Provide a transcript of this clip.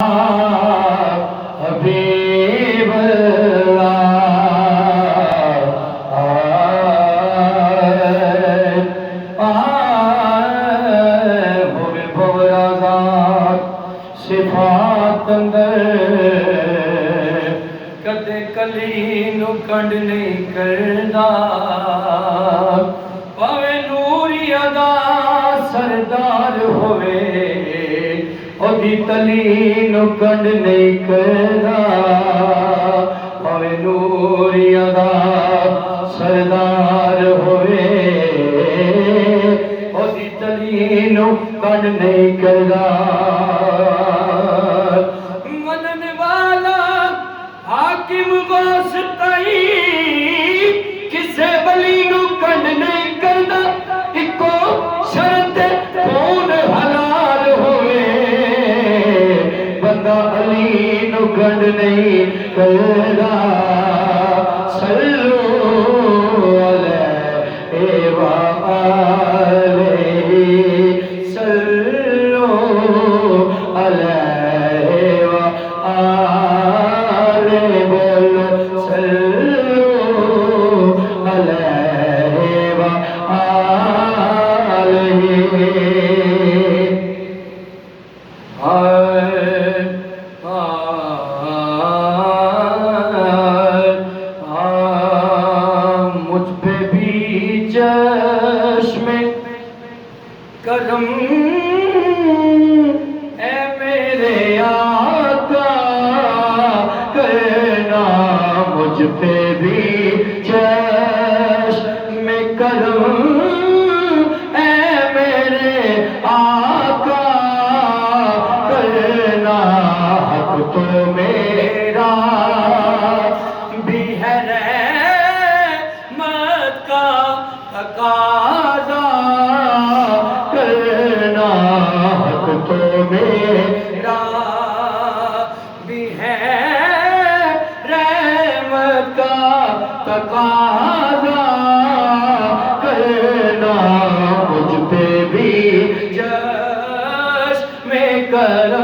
حبیب اللہ ہوئے بورازات صفات اندر کدے کلی نو کنڈ نہیں کرنا پاوے نوری ادا سردار ہوئے دی تلی نو کنڈ نہیں کرنا پاوے نوری ادا سردار ہوئے دی تلی نو کنڈ نہیں کرنا منن والا حاکم واسطائی کسے ولی نو کنڈ نہیں کرنا اکو شرط کون حلال ہوئے بندہ علی نو کنڈ نہیں کرنا صلو علیہ وآلہ صلو علیہ وآلہ بولو صلو علیہ وآلہ مجھ پہ بھی چشم کرم اے میرے آقا کرنا مجھ پہ بھی چشم کرم اے میرے آقا کرنا حق تو میرا بھی ہے رحمت کا تقاضا کرنا حق تو میرا بھی ہے رحمت کا تقاضا کرنا مجھ پہ بھی چشم کرم